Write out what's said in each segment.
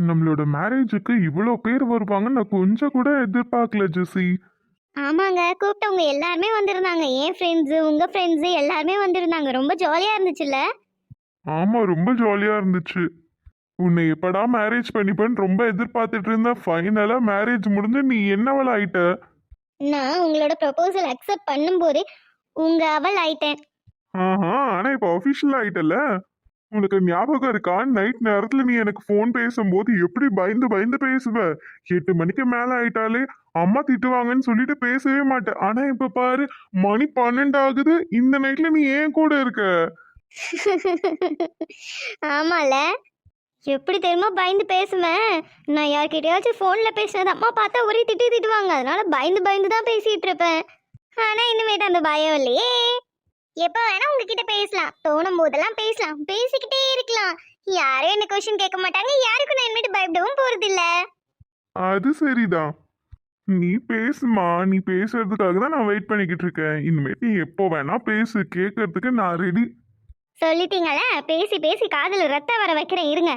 நம்மளோட மேரேஜுக்கு இவ்வளோ பேர் வருவாங்கன்னு நான் கொஞ்சம் கூட எதிர்பார்க்கல ஜெசி. ஆமாங்க, கூப்பிட்டவங்க எல்லாருமே வந்திருந்தாங்க. என் ஃப்ரெண்ட்ஸு, உங்க ஃப்ரெண்ட்ஸு எல்லாருமே வந்திருந்தாங்க. ரொம்ப ஜாலியா இருந்துச்சுல்ல? ஆமா, ரொம்ப ஜாலியா இருந்துச்சு. உன்னை எப்படா மேரேஜ் பண்ணிப்பேன்னு ரொம்ப எதிர்பார்த்துட்டு இருந்தேன். ஃபைனலா மேரேஜ் முடிஞ்சு நீ என்னவள் ஆயிட்ட? நான் உங்களோட ப்ரொபோசல் அக்செப்ட் பண்ணும்போதே உங்க அவள் ஆயிட்டேன். ஆஹா, ஆனா இப்ப அபிஷியல் ஆயிட்டல. உனக்கு ஞாபகம் இருக்கா? நைட் நேரத்துல நீ எனக்கு ஃபோன் பேசும்போது எப்படி பயந்து பயந்து பேசுவ? 8 மணிக்கு மேல ஆயிட்டாலே அம்மா திட்டுவாங்கன்னு சொல்லிட்டு பேசவே மாட்டேன். ஆனா இப்ப பாரு, மணி 12 ஆகுது. இந்த நைட்ல நீ ஏன் கூட இருக்க? ஆமால, எப்படி தெரியுமா பயந்து பேசுவேன். நான் யார்கிட்டயாச்சும் ஃபோன்ல பேசினது அம்மா பார்த்தா ஒரே திட்டுவாங்க. அதனால பயந்து பயந்து தான் பேசிட்டு இருப்பேன். ஆனா இனிமேட்டு அந்த பயம் இல்லையே. எப்போ வேணா உங்ககிட்ட பேசலாம், தோணும் போதெல்லாம் பேசலாம், பேசிக்கிட்டே இருக்கலாம். யாரும் என்ன கொஸ்டின் கேட்க மாட்டாங்க, யாருக்கும் நான் இனிமேட்டு பயப்படவும் போறதில்ல. அது சரிதான். நீ பேசுமா. நீ பேசுறதுக்காக தான் நான் வெயிட் பண்ணிக்கிட்டு இருக்கேன். இனிமேட்டு நீ எப்போ வேணா பேசு. கேட்கறதுக்கு நான் ரெடி. சொல்லிட்டீங்களே, பேசி பேசி காதுல ரத்தம் வர வைக்கிறேன், இருங்க.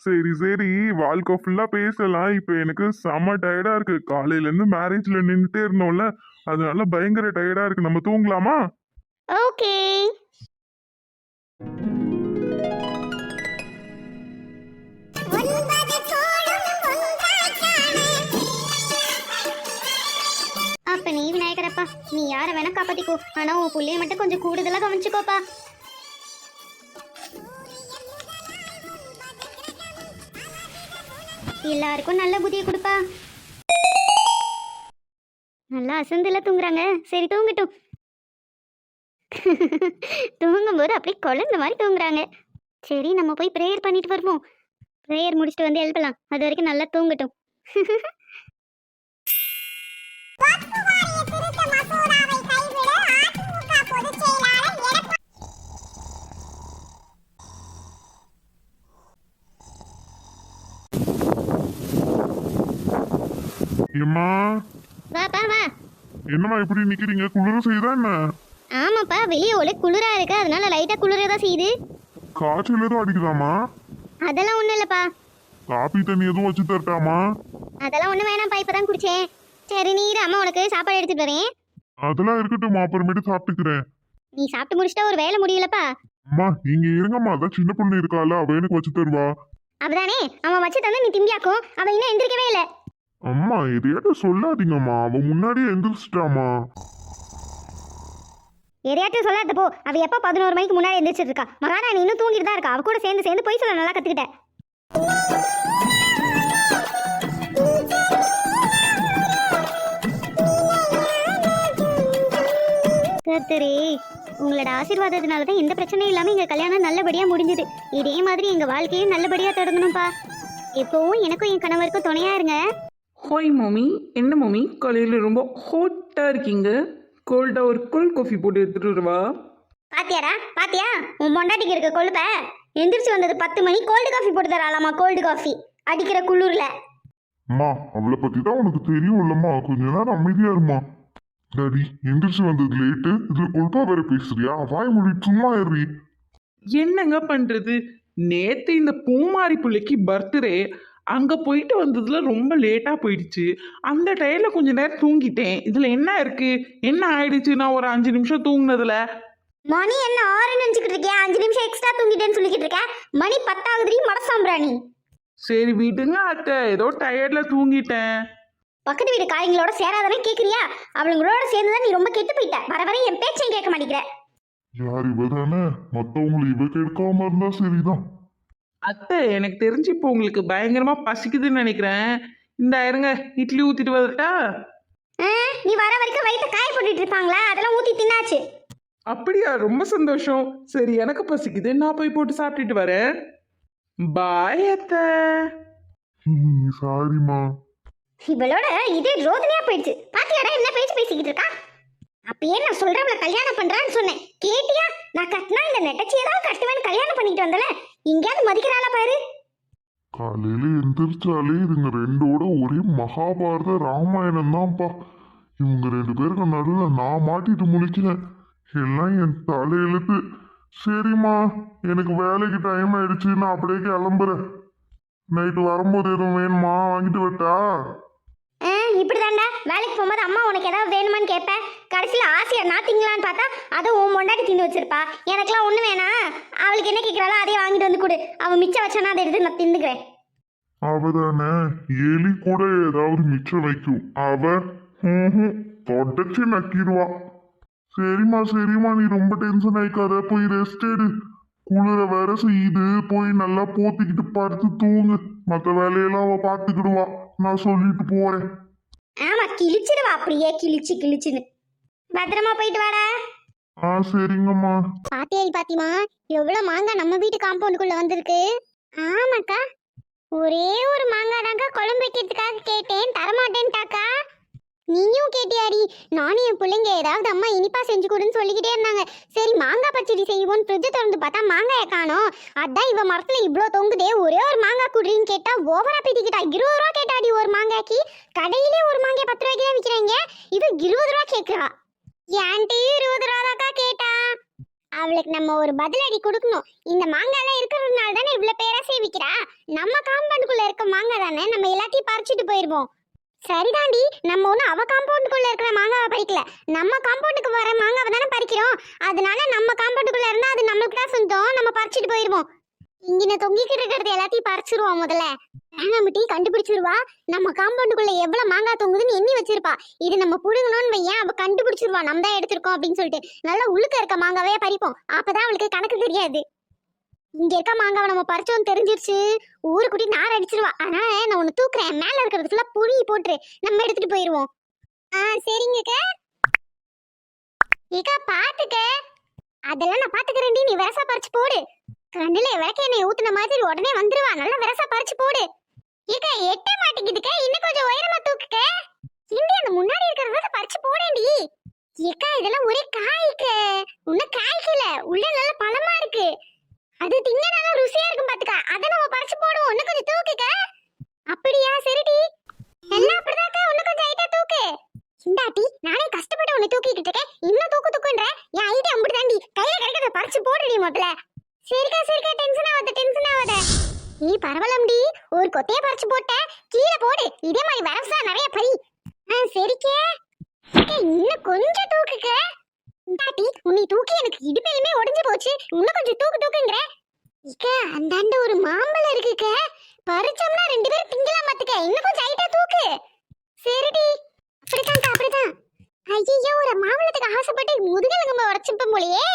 சரி சரி, வாழ்க்கை ஃபுல்லா பேசலாம். இப்ப எனக்கு செம்ம டயர்டா இருக்கு. காலையில இருந்து மேரேஜ்ல நின்றுட்டே இருந்தோம்ல, அதனால பயங்கர டயர்டா இருக்கு. நம்ம தூங்கலாமா? ஓகே. அப்ப நீ விநாயகரப்பா, நீ யார வேணா காப்பாத்திக்கோ. ஆனா உன் புள்ளைய மட்டும் கொஞ்சம் கூடுதலா கவனிச்சுக்கோப்பா. எல்லாருக்கும் நல்ல புத்தியை கொடுப்பா. நல்லா அசந்துல தூங்குறாங்க. சரி தூங்கட்டும். தூங்கும்போது அப்படியே குழந்தை மாதிரி தூங்குறாங்க. சரி, நம்ம போய் ப்ரேயர் பண்ணிட்டு வருவோம். ப்ரேயர் முடிச்சுட்டு வந்து எழுப்பலாம். அது வரைக்கும் நல்லா தூங்கட்டும். ஏம்மா, வாப்பா வா. என்னம்மா இப்படி நிக்கிறீங்க? குளிர செய்யுதா என்ன? ஆமாப்பா, வெளியே ஒரே குளிரா இருக்கு, அதனால லைட்டா குளிரதான் செய்யுது. காய்ச்சல் எதுவும் அடிக்குதாமா? அதெல்லாம் ஒண்ணும் இல்லப்பா. காபி தண்ணி எதுவும் வச்சு தரட்டாமா? அதெல்லாம் ஒண்ணு வேணாம்ப்பா, இப்பதான் குடிச்சேன். சரி நீர், அம்மா உனக்கு சாப்பாடு எடுத்துட்டு வரேன். அதெல்லாம் இருக்கட்டும், அப்புறமேட்டு சாப்பிட்டுக்கிறேன். நீ சாப்பிட்டு முடிச்சிட்டா ஒரு வேலை முடியலப்பா. அம்மா நீங்க இருங்கம்மா, அதான் சின்ன பொண்ணு இருக்கால, அவ எனக்கு வச்சு தருவா. அப்படிதானே, அவன் வச்சு தந்து நீ திம்பியாக்கும். அவன் இன்னும் எந்திரிக்கவே இல்லை. அம்மா எதையாட்ட சொல்லாதீங்கம்மா, அவ முன்னாடியே எந்திரிச்சிட்டாமா. எதையாட்டும் சொல்லாத போ. அவ எப்போ 11 மணிக்கு முன்னாடி எந்திரிச்சிட்டு இருக்கா. மகாராணி இன்னும் தூங்கிட்டு தான் இருக்கா. அவ கூட சேர்ந்து சேர்ந்து போய் சொல்ல நல்லா கத்துக்கிட்டேன். கர்த்தரே, உங்களோட ஆசீர்வாதத்தினால தான் எந்த பிரச்சனையும் இல்லாமல் எங்கள் கல்யாணம் நல்லபடியாக முடிஞ்சுது. இதே மாதிரி எங்கள் வாழ்க்கையும் நல்லபடியாக தொடங்கணும்ப்பா. எப்போவும் எனக்கும் என் கணவருக்கும் துணையாக இருங்க. ஹோய் மம்மி, என்ன மம்மி காலையில் ரொம்ப ஹாட்டாக இருக்கீங்க? கோல்டாக ஒரு கோல்ட் காஃபி போட்டு எடுத்துகிட்டு வருவா. பாத்தியாடா, பாத்தியா உன் பொண்டாட்டிக்கு இருக்க கொழுப்ப. எந்திரிச்சு வந்தது 10 மணி, கோல்டு காஃபி போட்டு தராளாமா. கோல்டு காஃபி அடிக்கிற குளிர்ல. அம்மா அவளை பத்தி தான் உனக்கு தெரியும் இல்லம்மா, கொஞ்ச நேரம் அமைதியா இருமா. டாடி எந்திரிச்சு வந்தது லேட்டு, இதுல கொல்பா வேற பேசுறியா? வாய் மூடி சும்மா ஏறி. என்னங்க பண்ணுறது, நேற்று இந்த பூமாரி பிள்ளைக்கு பர்த்டே, அங்கே போயிட்டு வந்ததுல ரொம்ப லேட்டாக போயிடுச்சு. அந்த டயரில் கொஞ்ச நேரம் தூங்கிட்டேன். இதில் என்ன இருக்குது, என்ன ஆயிடுச்சு நான் ஒரு 5 நிமிஷம் தூங்கினதுல? மணி என்ன 6 நினைச்சுக்கிட்டு இருக்கேன். 5 நிமிஷம் எக்ஸ்ட்ரா தூங்கிட்டேன்னு சொல்லிக்கிட்டு இருக்கேன். மணி 10 ஆகுதுரி மடசாம்பிராணி. சரி விடுங்க அத்தை, ஏதோ டயர்டில் தூங்கிட்டேன். பக்கத்து வீடு காய்களோட சேராதவே கேட்குறியா? அவளுங்களோட சேர்ந்துதான் நீ ரொம்ப கெட்டு போயிட்ட. வர வர என் பேச்சையும் கேட்க மாட்டேங்கிற. யார் இவ தானே, மத்தவங்களை இவ கெடுக்காம இருந்தா சரிதான். அத்தை எனக்கு தெரிஞ்சு இப்போ உங்களுக்கு பயங்கரமாக பசிக்குதுன்னு நினைக்கிறேன். இந்த இருங்க, இட்லி ஊற்றிட்டு வரட்டா? நீ வர வரைக்கும் வயிற்று காய போட்டுட்டு இருப்பாங்களா, அதெல்லாம் ஊற்றி தின்னாச்சு. அப்படியா, ரொம்ப சந்தோஷம். சரி எனக்கு பசிக்குது, நான் போய் போட்டு சாப்பிட்டுட்டு வரேன். பாய் அத்தை. சாரிம்மா. இவளோட இதே ரோதனையா போயிடுச்சு. பாத்தியாடா என்ன பேச்சு பேசிக்கிட்டு இருக்கா? அப்பயே நான் சொல்றவள கல்யாணம் பண்றான்னு சொன்னேன், கேட்டியா? நான் கட்டினா இந்த நெட்டச்சியை தான் கட்டுவேன்னு கல்யாணம் பண்ணிட்டு வந்தல. இங்கேயாவது மதிக்கிறாளா பாரு. காலையில எந்திரிச்சாலே இதுங்க ரெண்டோட ஒரே மகாபாரத ராமாயணம் தான்ப்பா. இவங்க 2 பேருக்கு நடுவில் நான் மாட்டிட்டு முழிக்கிறேன். எல்லாம் என் தலையெழுத்து. சரிம்மா, எனக்கு வேலைக்கு டைம் ஆயிடுச்சு, நான் அப்படியே கிளம்புறேன். நைட்டு வரும்போது எதுவும் வேணுமா, வாங்கிட்டு வரட்டா? இப்படிதாண்டா வேலைக்கு போகும்போது அம்மா உனக்கு ஏதாவது வேணுமான்னு கேட்பேன். கடைசியில் ஆசையா நான் திங்கலான்னு பார்த்தா அதை உன் பொண்டாட்டி தின்னு வச்சிருப்பா. எனக்கெல்லாம் ஒன்று வேணாம். அவளுக்கு என்ன கேட்குறாளோ அதையே வாங்கிட்டு வந்து கொடு. அவள் மிச்சம் வச்சானா அதை எடுத்து நான் தின்னுக்கிறேன். அவதானே எலி கூட ஏதாவது மிச்சம் வைக்கும், அவ தொடச்சு நக்கிடுவா. சரிம்மா சரிம்மா, நீ ரொம்ப டென்ஷன் ஆயிக்காத, போய் ரெஸ்ட் எடு. குளிர வேற செய்யுது, போய் நல்லா போத்திக்கிட்டு படுத்து தூங்கு. மற்ற வேலையெல்லாம் அவ பார்த்துக்கிடுவா, நான் சொல்லிட்டு போறேன். ஆமா, கிழிச்சிடுவா அப்படியே கிழிச்சுன்னு. பத்திரமா போயிட்டு வாடா. சரிங்கம்மா. பாத்தியாடி பாத்திமா, எவ்வளவு மாங்காய் நம்ம வீட்டு காம்பவுண்டுக்குள்ள வந்திருக்கு. ஆமாக்கா, ஒரே ஒரு மாங்காய் தாக்கா குழம்பு வைக்கிறதுக்காக கேட்டேன், தரமாட்டேன்ட்டாக்கா. நீயும் கேட்டியாடி? நானும் என் பிள்ளைங்க ஏதாவது அம்மா இனிப்பா செஞ்சு கொடுன்னு சொல்லிக்கிட்டே இருந்தாங்க. சரி மாங்காய் பச்சடி செய்வோன்னு ஃப்ரிட்ஜை திறந்து பார்த்தா மாங்காயை காணோம். அதான் இவ மரத்துல இவ்வளோ தொங்குதே, ஒரே ஒரு மாங்காய் குடுறீன்னு கேட்டா ஓவரா பேத்திக்கிட்டா. 20 ரூபா கேட்டாடி ஒரு மாங்காய்க்கு. கடையிலே ஒரு மாங்காய் 10 ரூபாய்க்கு தான் விற்கிறாங்க, இவ 20 ரூபா கேட்குறா. ஏன்ட்டு 20 ரூபா தாக்கா கேட்டா. அவளுக்கு நம்ம ஒரு பதிலடி கொடுக்கணும். இந்த மாங்காய்லாம் இருக்கிறதுனால தானே இவ்வளோ பேரா சேவிக்கிறா. நம்ம காம்பவுண்டுக்குள்ள இருக்க மாங்காய் தானே, நம்ம எல்லாத்தையும் பறிச்சுட்டு போயிருவோம். சரிதாண்டி, நம்ம ஒன்றும் அவ காம்பவுண்டுக்குள்ள இருக்கிற மாங்காவை பறிக்கல, நம்ம காம்பவுண்டுக்கு வர மாங்காவை தானே பறிக்கிறோம். அதனால நம்ம காம்பவுண்டுக்குள்ள இருந்தா அது நம்மளுக்கு தான் சொந்தம், நம்ம பறிச்சுட்டு போயிருவோம். இங்கே தொங்கிக்கிட்டு இருக்கிறது எல்லாத்தையும் பறிச்சிருவோம். முதல்ல வேணாமட்டி கண்டுபிடிச்சிருவா. நம்ம காம்பவுண்டுக்குள்ள எவ்வளவு மாங்காய் தொங்குதுன்னு எண்ணி வச்சிருப்பா. இது நம்ம புடுங்கணும்னு வையன், அவ கண்டுபிடிச்சிருவா நம்ம தான் எடுத்திருக்கோம் அப்படின்னு சொல்லிட்டு. நல்லா உள்ளுக்க இருக்க மாங்காவே பறிப்போம், அப்பதான் அவளுக்கு கணக்கு தெரியாது. இங்க இருக்க மாங்காவை நம்ம பறிச்சோன்னு தெரிஞ்சிருச்சு, ஊருக்குட்டி நார் அடிச்சிருவா. அதனால நான் ஒண்ணு தூக்குறேன், மேல இருக்கிறது ஃபுல்லா புளி போட்டு நம்ம எடுத்துட்டு போயிருவோம். சரிங்கக்கா. ஏக்கா பாத்துக்க, அதெல்லாம் நான் பாத்துக்கிறேன்டி, நீ விரசா பறிச்சு போடு. கண்ணுல விளக்க எண்ணெய் ஊத்துன மாதிரி உடனே வந்துருவா, நல்லா விரசா பறிச்சு போடு. ஏக்கா எட்ட மாட்டேங்குதுக்க, இன்னும் கொஞ்சம் உயரமா தூக்குக்க. இண்டி அந்த முன்னாடி இருக்கிறத பறிச்சு போடேண்டி. ஏக்கா இதெல்லாம் ஒரே காய்க்கு, இன்னும் காய்க்கல, உள்ள நல்ல பழமா இருக்கு. அது திங்க நல்லா ருசியா இருக்கும் பாத்துக்கா, அதை நம்ம பறிச்சு போடுவோம். இன்னும் கொஞ்சம் தூக்குக்க. அப்படியா, சரிடி. எல்லாம் அப்படிதாக்கா, இன்னும் கொஞ்சம் ஹைட்டா தூக்கு. இந்தாட்டி நானே கஷ்டப்பட்டு உன்னை தூக்கிக்கிட்டு இருக்கேன், இன்னும் தூக்குன்ற என் ஐடியா அப்படிதாண்டி. கையில கிடைக்கிறத பறிச்சு போடுடி முதல்ல. சரிக்கா சரிக்கா, டென்ஷன் ஆகாத. நீ பரவலம்டி, ஒரு கொத்தைய பறிச்சு போட்ட, கீழே போடு. இதே மாதிரி வரசா நிறைய பறி. சரிக்கே. இன்னும் கொஞ்சம் தூக்குக்க. இந்தாட்டி உன்னை தூக்கி எனக்கு இடுப்பையுமே உடைஞ்சு போச்சு, இன்னும் கொஞ்சம் தூக்குன்ற. இக்க அந்தாண்ட ஒரு மாம்பழம் இருக்குக்க, பறிச்சோம்னா 2 பேரும் திங்கலாம் பாத்துக்க. இன்னும் கொஞ்சம் ஹைட்டா தூக்கு. சரிடி. அப்படிதான். ஐயோ, ஒரு மாம்பழத்துக்கு ஆசைப்பட்டு முதுகெலும்பு உடைச்சுப்போம் போலயே.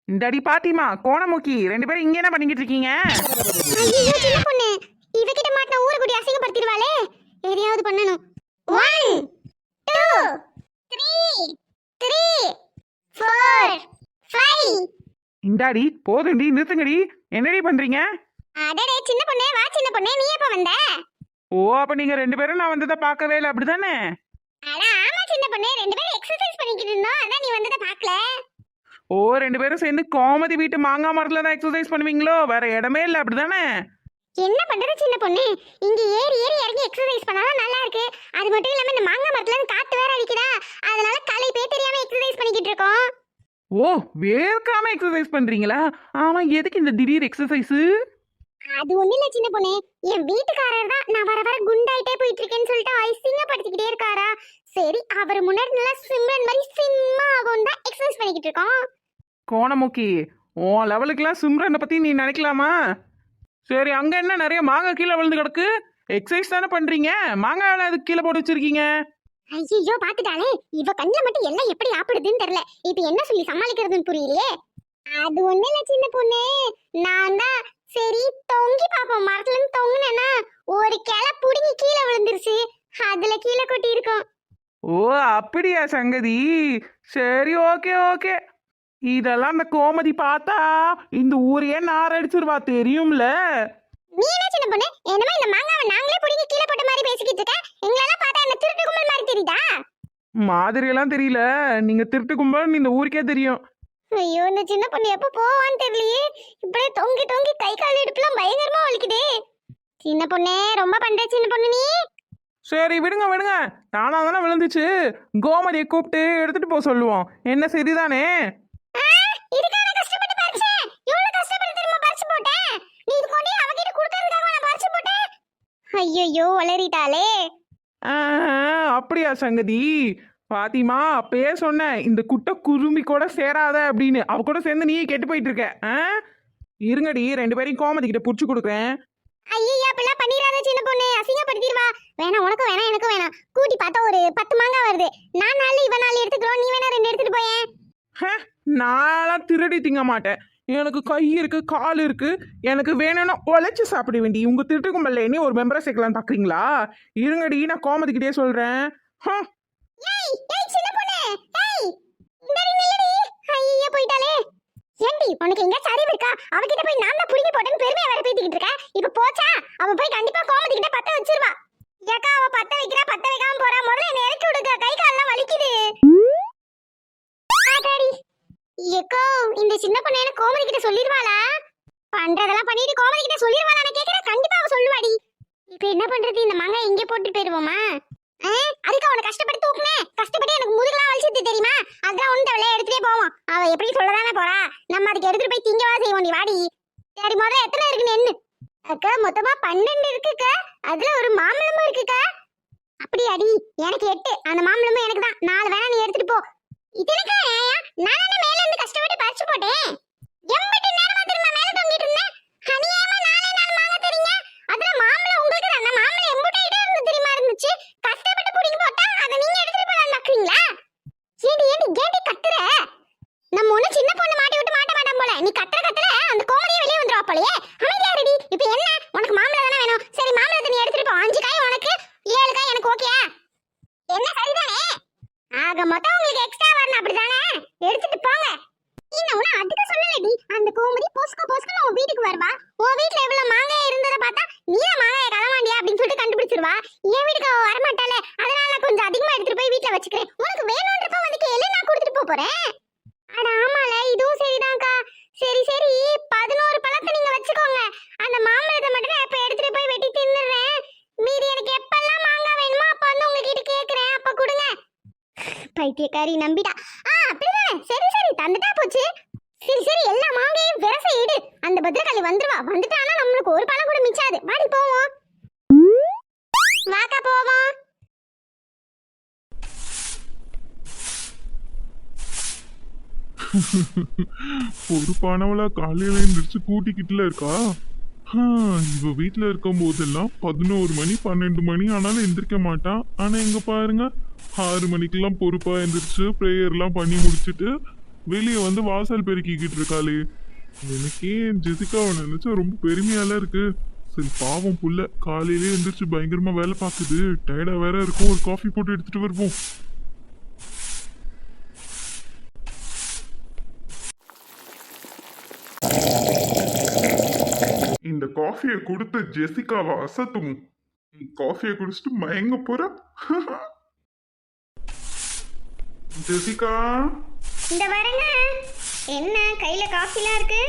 இந்தடி பாத்திமா, கோணமுக்கி 2 பேரும் இங்க என்ன பண்ணிக்கிட்டு இருக்கீங்க? ஐயோ சின்ன பொண்ணு, இவகிட்ட மாட்டின ஊரை கூடி அசிங்கப்படுத்திடுவாளே. எதையாவது பண்ணணும். 1 2 3 4 5. இந்தாடி போதுண்டி, நிறுத்துங்கடி. என்னடி பண்றீங்க? அடடே சின்ன பொண்ணே, வா சின்ன பொண்ணே, நீ எப்ப வந்த? ஓ, அப்ப நீங்க 2 பேரும் நான் வந்ததை பார்க்கவே இல்லை, அப்படிதானே? அட ஆமா சின்ன பொண்ணே, 2 பேரும் எக்ஸர்சைஸ் பண்ணிக்கிட்டு இருந்தோம், அதான் நீ வந்ததை பார்க்கல. ஓ, 2 பேரும் சேர்ந்து கோமதி வீட்டு மாங்காய் மரத்துல தான் எக்ஸசைஸ் பண்ணுவீங்களோ? வேற இடமே இல்லை, அப்படிதானே? என்ன பண்றது சின்ன பொண்ணு, இங்க ஏறி இறங்கி எக்ஸர்சைஸ் பண்ணாலும் நல்லா இருக்கு. அது மட்டும் இல்லாம இந்த மாங்காய் மரத்துல இருந்து காத்து வேற அடிக்குதா, அதனால காலை பே தெரியாம எக்ஸர்சைஸ் பண்ணிக்கிட்டு இருக்கோம். ஓ, வேர்க்காம எக்ஸசைஸ் பண்றீங்களா? ஆமா, எதுக்கு இந்த திடீர் எக்ஸசைஸ்? அது ஒண்ணு இல்ல சின்ன பொண்ணு, என் வீட்டுக்காரர் தான் நான் வர குண்டாயிட்டே போயிட்டு இருக்கேன்னு சொல்லிட்டு ஐசிங்கப்படுத்திக்கிட்டே இருக்காரா. சரி அவர் முன்னாடி நல்லா சிம்ரன் மாதிரி சிம்மா ஆகும் தான் எக்ஸசைஸ் பண்ணிக்கிட்டு இருக்கோம். கோணமுக்கி, உன் லெவலுக்குலாம் சிம்ரனை பத்தி நீ நினைக்கலாமா? சரி, அங்க என்ன நிறைய மாங்காய் கீழே விழுந்து கிடக்கு? எக்ஸசைஸ் தானே பண்றீங்க, மாங்காய் எல்லாம் அதுக்கு கீழே போட்டு வச்சிருக்கீங்க? ஐயோ பாத்துட்டாலே, இவ கண்ணுல மட்டும் எல்லாம் எப்படி ஆப்பிடுதுன்னு தெரியல. இப்ப என்ன சொல்லி சமாளிக்கிறதுன்னு புரியலையே. அது ஒண்ணு இல்ல சின்ன பொண்ணு, நான் தான் சரி தொங்கி பாப்போம், மரத்துல இருந்து தொங்குனேன்னா ஒரு கிளை புடுங்கி கீழே விழுந்துருச்சு, அதுல கீழே கொட்டி இருக்கும். ஓ, அப்படியா சங்கதி? சரி, ஓகே ஓகே. இதெல்லாம் அந்த கோமதி பார்த்தா இந்த ஊரையே நார் அடிச்சிருவா, தெரியும்ல? நீ என்ன சின்ன பொண்ணு, என்னமா இந்த மாங்காவை நாங்களே புடுங்கி கீழே போட்ட மாதிரி பேசிக்கிட்டு இருக்க? எங்களெல்லாம் பார்த்தா என்ன திருட்டு கும்பல் மாதிரி தெரியுதா? மாதிரி எல்லாம் தெரியல, நீங்க திருட்டு கும்பல் இந்த ஊருக்கே தெரியும். ஐயோ, இந்த சின்ன பொண்ணு எப்ப போவான்னு தெரியலையே. இப்படியே தொங்கி தொங்கி கை கால் இடுப்புலாம் பயங்கரமா வலிக்குதே. சின்ன பொண்ணே, ரொம்ப பண்ற சின்ன பொண்ணு நீ. சரி, விடுங்க. நானா தானே விழுந்துச்சு, கோமதியை கூப்பிட்டு எடுத்துட்டு போக சொல்லுவோம். என்ன சரிதானே? இதுக்கான கஷ்டப்பட்டு பறிச்சேன். ஐயோ வளரிட்டாளே. ஆ, அப்படியா சங்கதி? பாத்திமா, அப்பயே சொன்னேன் இந்த குட்டை குருமி கூட சேராத அப்படின்னு. அவ கூட சேர்ந்து நீயே கெட்டு போயிட்டு இருக்க. இருங்கடி, 2 பேரையும் கோமதி கிட்ட புடிச்சு கொடுக்குறேன். ஐயோ அப்படிலாம் பண்ணிடாத சின்ன பொண்ணு, அசிங்கப்படுத்திடுவா. வேணாம், உனக்கும் வேணாம் எனக்கும் வேணாம். கூட்டி பார்த்தா ஒரு 10 மாங்காய் வருது. நான் 4 இவன் 4 எடுத்துக்கிறோம், நீ வேணா 2 எடுத்துட்டு போயேன். நான்லாம் திருடி திங்க மாட்டேன். எனக்கு கை இருக்கு, கால் இருக்கு. எனக்கு வேணும்னா உழைச்சு சாப்பிட வேண்டி. உங்க திருட்டு கும்பல்ல என்ன ஒரு மெம்பரை சேர்க்கலான்னு பாக்குறீங்களா? இருங்கடி, நான் கோமதி கிட்டே சொல்றேன். ஏய் ஏய் சின்ன பொண்ணு, ஏய் இந்த நில்லடி. ஐயோ போய்டாளே. ஏண்டி உனக்கு எங்க அறிவு இருக்கா? அவகிட்ட போய் நான் தான் புடிங்கி போட்டேன்னு பெருமையா வேற பேத்திக்கிட்டு இருக்க. இப்ப போச்சா, அவ போய் கண்டிப்பா கோமதி கிட்ட பத்த வச்சிருவா. ஏக்கா அவ பத்த வைக்கிறா, பத்த வைக்காம போறா. முதல்ல என்ன இறக்கி விடுங்க, கை கால்லாம் வலிக்குது. ஆடாடி. ஏக்கோ இந்த சின்ன பொண்ணு என்ன கோமதி கிட்ட சொல்லிடுவாளா? பண்றதெல்லாம் பண்ணிட்டு கோமதி கிட்ட சொல்லிடுவாளா? நான் கேக்குறேன், கண்டிப்பா அவ சொல்லுவாடி. இப்ப என்ன பண்றது? இந்த மாங்காய் இங்கே போட்டு போயிருவோமா? அதுக்கு அவனை கஷ்டப்பட்டு தூக்குனே, கஷ்டப்பட்டு எனக்கு முதுகுலாம் வலிச்சது தெரியுமா? அதான் ஒண்ணு தவளை எடுத்துட்டே போவோம். அவ எப்படி சொல்லதானே போறா, நம்ம அதுக்கு எடுத்துட்டு போய் திங்கவா செய்வோம். நீ வாடி. சரி முதல்ல எத்தனை இருக்குன்னு எண்ணு. அக்கா மொத்தமா 12 இருக்குக்கா. அதுல ஒரு மாம்பழமும் இருக்குக்கா. அப்படியாடி? எனக்கு 8. அந்த மாம்பழமும் எனக்கு தான். 4 வேணா நீ எடுத்துட்டு போ. இதுலக்கா நான் என்ன மேல இருந்து கஷ்டப்பட்டு பறிச்சு போட்டேன். எம்பட்டு நேரமா திரும்ப மேல தொங்கிட்டு இருந்தேன். அநியாயமா 4 மாங்காய் தரீங்க. அதுல மாம்பழம் உங்களுக்கு தான். மாம்பழம் எம்பட்டு ஐட்டா இருந்து தெரியுமா இருந்துச்சு. கஷ்டப்பட்டு புடிங்கி போட்டா அதை நீங்க எடுத்துட்டு போலாம் நக்குறீங்களா? ஏடி ஏடி கேட்டி கத்துற? நம்ம ஒண்ணு சின்ன பொண்ணு மாட்டி விட்டு மாட்ட மாட்டோம் போல. நீ கத்துற கத்துல அந்த கோமதியே வெளியே வந்துருவா போலயே. அமைதியா ரெடி. இப்போ என்ன உனக்கு மாம்பழம் தானே வேணும்? சரி மாம்பழத்தை நீ எடுத்துட்டு போ. 5 காய் உனக்கு, 7 காய் எனக்கு. ஓகேயா? என்ன சரிதானே? ஆக மொத்தம் உங்களுக்கு எக்ஸ்ட்ரா வரணும், அப்படிதானே? எடுத்துட்டு போங்க. என்ன உன அதுக்கு சொல்லலடி. அந்த கோமதி போஸ்கோ உன் வீட்டுக்கு வருவா. உன் வீட்ல எவ்வளவு மாங்காய் இருந்தத பார்த்தா நீ தான் மாங்காயை களவாண்டியா அப்படின்னு சொல்லிட்டு கண்டுபிடிச்சிருவா. என் வீட்டுக்கு அவ வரமாட்டாளே, அதனால நான் கொஞ்சம் அதிகமா எடுத்துட்டு போய் வீட்ல வச்சுக்கிறேன். உனக்கு வேணும்ன்றப்ப வந்து கேளு, நான் கொடுத்துட்டு போறேன். அட ஆமால, இதுவும் சரிதான்க்கா. சரி சரி 11 பழத்தை நீங்க வச்சுக்கோங்க. அந்த மாம்பழத்தை மட்டும் நான் இப்ப எடுத்துட்டு போய் வெட்டி தின்னுறேன். மீதி எனக்கு எப்பெல்லாம் மாங்காய் வேணுமோ அப்ப வந்து உங்ககிட்ட கேக்குறேன், அப்ப கொடுங்க. பைத்தியக்காரி நம்பிட்டா. அப்படிதானே? சரி சரி தந்துட்டா போச்சு. சரி சரி எல்லா மாங்காயும் விரச இடு. அந்த பத்திரகாளி வந்துருவா. வந்துட்டானா நம்மளுக்கு ஒரு பழம் கூட மிச்சாது. வாடி போவோம். வாக்கா போவோம். பொறுப்பானவளா காலையில எந்திரிச்சு கூட்டிக்கிட்டுல இருக்கா. இவ வீட்டுல இருக்கும் போதெல்லாம் 11 மணி 12 மணி ஆனாலும் எந்திரிக்க மாட்டான். ஆனா இங்க பாருங்க, 6 மணிக்கெல்லாம் பொறுப்பா எந்திரிச்சு ப்ரேயர்லாம் பண்ணி முடிச்சுட்டு வெளியே வந்து வாசல் பெருக்கிக்கிட்டு இருக்காளே. எனக்கே ஜெசிகாவை நினைச்சா ரொம்ப பெருமையால இருக்கு. சரி பாவம் புள்ள காலையிலே எந்திரிச்சு பயங்கரமா வேலை பார்க்குது, டயர்டா வேற இருக்கும். ஒரு காஃபி போட்டு எடுத்துட்டு வருவோம். இந்த காஃபியை கொடுத்து ஜெசிகாவை அசத்தும். காஃபியை குடிச்சிட்டு மயங்க போற. ஜெசிகா இந்த வரங்க. என்ன கையில காஃபிலாம் இருக்கு?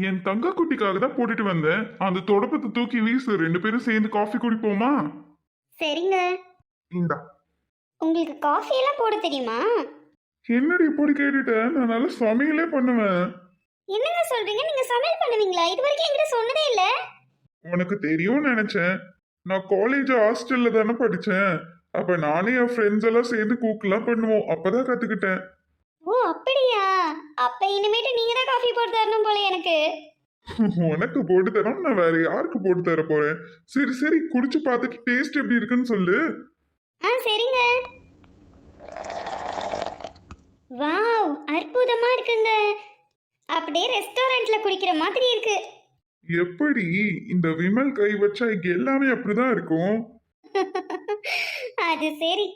என் தங்க குட்டிக்காக தான் போட்டுட்டு வந்தேன். அந்த தொடப்பத்தை தூக்கி வீசு, 2 பேரும் சேர்ந்து காஃபி குடிப்போமா? சரிங்க. இந்தா. உங்களுக்கு காஃபி எல்லாம் போட தெரியுமா? என்னடி இப்படி கேட்டுட்ட? நான் நல்லா சமையலே பண்ணுவேன். என்னங்க சொல்றீங்க? நீங்க சமையல் பண்ணுவீங்களா? இது வரைக்கும் என்கிட்ட சொன்னதே இல்ல. உனக்கு தெரியும்னு நினைச்சேன். நான் காலேஜ் ஹாஸ்டல்ல தானே படிச்சேன். அப்ப நானே என் ஃப்ரெண்ட்ஸ் எல்லாம் சேர்ந்து குக்லாம் பண்ணுவோம். அப்பதான் கத்துக்கிட்டேன். ஓ அப்படியா? அப்ப இனிமேட்டு நீங்க தான் காஃபி போட்டு தரணும் போல எனக்கு. உனக்கு போட்டு தரோம், நான் வேற யாருக்கு போட்டு தர போறேன்? சரி சரி குடிச்சு பார்த்துட்டு டேஸ்ட் எப்படி இருக்குன்னு சொல்லு. சரிங்க. வாவ் அற்புதமா இருக்குங்க. அப்படியே ரெஸ்டாரண்ட்ல குடிக்கிற மாதிரி இருக்கு. எப்படி இந்த விமல் கை வச்சா இங்க எல்லாமே அப்படிதான் இருக்கும். அது சரி.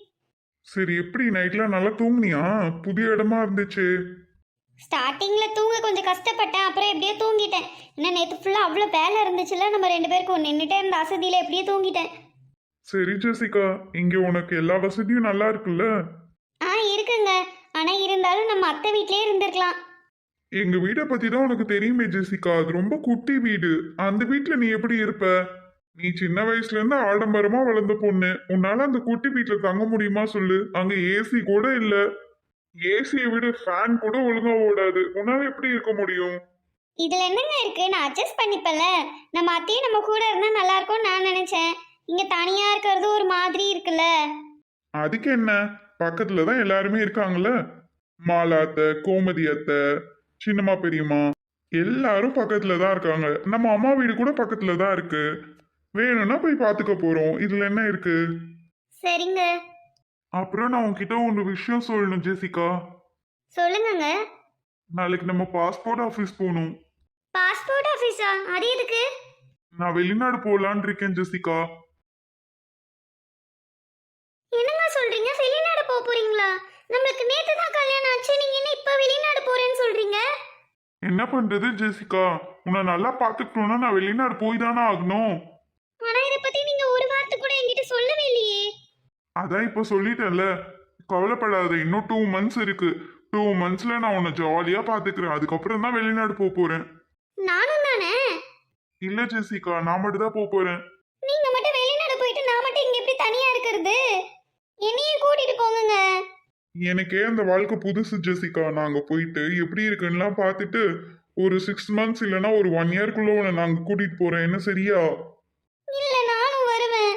சரி எப்படி நைட்லாம் நல்லா தூங்குனியா? புதிய இடமா இருந்துச்சு. ஸ்டார்டிங்ல தூங்க கொஞ்சம் கஷ்டப்பட்டேன், அப்புறம் எப்படியோ தூங்கிட்டேன். இன்னும் நேற்று ஃபுல்லாக அவ்வளோ வேலை இருந்துச்சுல, நம்ம 2 பேருக்கும் நின்றுட்டே இருந்த அசதியில் எப்படியோ தூங்கிட்டேன். சரி ஜெசிகா, இங்க உனக்கு எல்லா வசதியும் நல்லா இருக்குல்ல? இருக்குங்க. ஆனால் இருந்தாலும் நம்ம அத்தை வீட்லயே இருந்திருக்கலாம். எங்க வீட்டை பத்தி தான் உனக்கு தெரியுமே ஜெசிகா, அது ரொம்ப குட்டி வீடு. அந்த வீட்டுல நீ எப்படி இருப்ப? நீ சின்ன வயசுல இருந்து ஆடம்பரமா வளர்ந்த பொண்ணு. உன்னால அந்த குட்டி வீட்டுல தங்க முடியுமா சொல்லு? அங்க ஏசி கூட இல்ல. ஏசியை விட ஃபேன் கூட ஒழுங்கா ஓடாது. உன்னால எப்படி இருக்க முடியும்? இதுல என்னங்க இருக்கு? நான் அட்ஜஸ்ட் பண்ணிப்பல. நம்ம அத்தையும் நம்ம கூட இருந்தா நல்லா இருக்கும்னு நான் நினைச்சேன். இங்க தனியா இருக்கிறது ஒரு மாதிரி இருக்குல்ல. அதுக்கு என்ன, பக்கத்துல தான் எல்லாருமே இருக்காங்கல்ல. மாலா அத்தை, கோமதி அத்தை, சின்னம்மா பெரியம்மா எல்லாரும் பக்கத்துல தான் இருக்காங்க. நம்ம அம்மா வீடு கூட பக்கத்துல தான் இருக்கு. வேணும்னா போய் பார்த்துக்க போறோம். இதுல என்ன இருக்கு? சரிங்க. அப்புறம் நான் உன்கிட்ட ஒரு விஷயம் சொல்லணும் ஜெசிகா. சொல்லுங்கங்க. நாளைக்கு நம்ம பாஸ்போர்ட் ஆஃபீஸ் போகணும். பாஸ்போர்ட் ஆஃபீஸா? அது எதுக்கு? நான் வெளிநாடு போலான்னு இருக்கேன் ஜெசிகா. என்னங்க சொல்றீங்க? வெளிநாடு போக போறீங்களா? நம்மளுக்கு நேத்து தான் கல்யாணம் ஆச்சு, நீங்க என்ன இப்ப வெளிநாடு போறேன்னு சொல்றீங்க? என்ன பண்றது ஜெசிகா, உன்னை நல்லா பார்த்துக்கணும்னா நான் வெளிநாடு போய் தானே ஆகணும். ஆனா இத பத்தி நீங்க ஒரு வார்த்தை கூட என்கிட்ட சொல்லவே இல்லையே. அதான் இப்ப சொல்லிட்டேன்ல, கவலைப்படாத. இன்னும் 2 months இருக்கு. 2 monthsல நான் உன்னை ஜாலியா பாத்துக்கிறேன். அதுக்கப்புறம் தான் வெளிநாடு போக போறேன். நானும் தானே. இல்ல ஜெசிகா, நான் மட்டும் தான் போக போறேன். நீங்க மட்டும் வெளிநாடு போயிட்டு நான் மட்டும் இங்க எப்படி தனியா இருக்கிறது? என்னையும் கூட்டிட்டு போங்கங்க. எனக்கே அந்த வாழ்க்கை புதுசு ஜெசிகா. நாங்க போயிட்டு எப்படி இருக்குன்னுலாம் பார்த்துட்டு ஒரு 6 months இல்லைன்னா ஒரு 1 yearக்குள்ள உன்னை நாங்க கூட்டிட்டு போறேன். என்ன சரியா? இல்ல நானும் வருவேன்.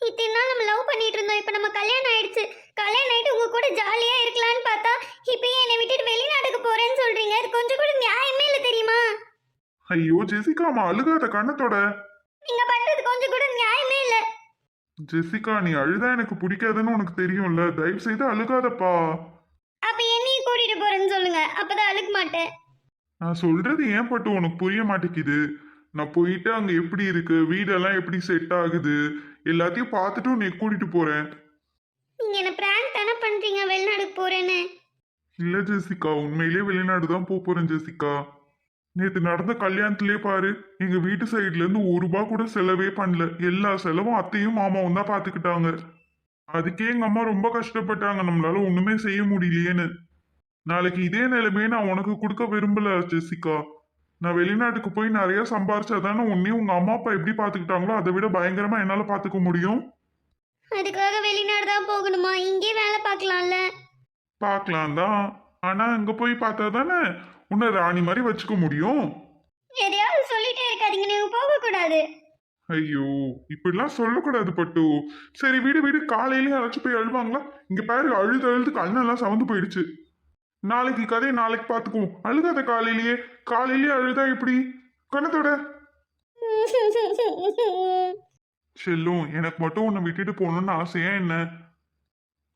இத்தனை நாள் நம்ம லவ் பண்ணிட்டு இருந்தோம், இப்ப நம்ம கல்யாணம் ஆயிடுச்சு. கல்யாணம் ஆயிட்டு உங்க கூட ஜாலியா இருக்கலாம்னு பார்த்தா இப்பயே என்னை விட்டுட்டு வெளிநாட்டுக்கு போறேன்னு சொல்றீங்க. அது கொஞ்சம் கூட நியாயமே இல்ல தெரியுமா? ஐயோ ஜெசிகா, அம்மா அழுகாத கண்ணத்தோட. நீங்க பண்றது கொஞ்சம் கூட நியாயமே இல்ல. ஜெசிகா, நீ அழுதா எனக்கு பிடிக்காதுன்னு உனக்கு தெரியும்ல. தயவு செய்து அழுகாதப்பா. அப்ப என்னையும் கூட்டிட்டு போறேன்னு சொல்லுங்க, அப்பதான் அழுக மாட்டேன். நான் சொல்றது ஏன் பட்டு உனக்கு புரிய மாட்டேங்குது? நான் போயிட்டு அங்க எப்படி இருக்கு, வீடெல்லாம் எப்படி செட் ஆகுது, எல்லாத்தையும் பார்த்துட்டு உன்னை கூட்டிட்டு போறேன். நீங்க என்ன பிராங்க் தானே பண்றீங்க வெளிநாடுக்கு போறேன்னு? இல்ல ஜெசிகா, உண்மையிலேயே வெளிநாடு தான் போக போறேன் ஜெசிகா. நேத்து நடந்த கல்யாணத்திலே பாரு, எங்க வீட்டு சைடுல இருந்து 1 ரூபாய் கூட செலவே பண்ணல. எல்லா செலவும் அத்தையும் மாமாவும் தான் பாத்துக்கிட்டாங்க. அதுக்கே எங்க அம்மா ரொம்ப கஷ்டப்பட்டாங்க, நம்மளால ஒண்ணுமே செய்ய முடியலையேன்னு. நாளைக்கு இதே நிலைமையை நான் உனக்கு கொடுக்க விரும்பல ஜெசிகா. நான் வெளிநாட்டுக்கு போய் நிறைய சம்பாரிச்சாதானே உன்னையும் உங்க அம்மா அப்பா எப்படி பாத்துக்கிட்டாங்களோ அதை விட பயங்கரமா என்னால பாத்துக்க முடியும். அதுக்காக வெளிநாடு தான் போகணுமா? இங்கே வேலை பார்க்கலாம்ல. பார்க்கலாம் தான், ஆனா அங்க போய் பார்த்தா தானே உன்னை ராணி மாதிரி வச்சுக்க முடியும். எதையாவது சொல்லிட்டே இருக்காதீங்க, நீங்க போக கூடாது. ஐயோ, இப்படிலாம் சொல்லக்கூடாது பட்டு. சரி வீடு வீடு, காலையிலேயே யாராச்சும் போய் அழுவாங்களா? இங்க பாரு, அழுது அழுது கண்ணெல்லாம் சவந்து போயிடுச்சு. நாளைக்கு கதையை நாளைக்கு பார்த்துக்குவோம். அழுகாத காலையிலேயே. காலையிலேயே அழுதா எப்படி? கண்ணத்தோட. செல்லும், எனக்கு மட்டும் உன்னை விட்டுட்டு போகணும்னு ஆசையா என்ன?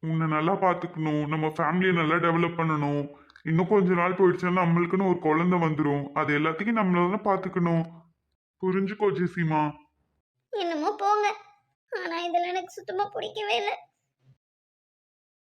உன்னை நல்லா பார்த்துக்கணும், நம்ம ஃபேமிலியை நல்லா டெவலப் பண்ணணும். இன்னும் கொஞ்ச நாள் போயிடுச்சுன்னா நம்மளுக்குன்னு ஒரு குழந்தை வந்துடும். அது எல்லாத்தையும் நம்மளால பார்த்துக்கணும். புரிஞ்சுக்கோ ஜெசிமா. என்னமோ போங்க. ஆனா இதுல எனக்கு சுத்தமா பிடிக்கவே இல்லை.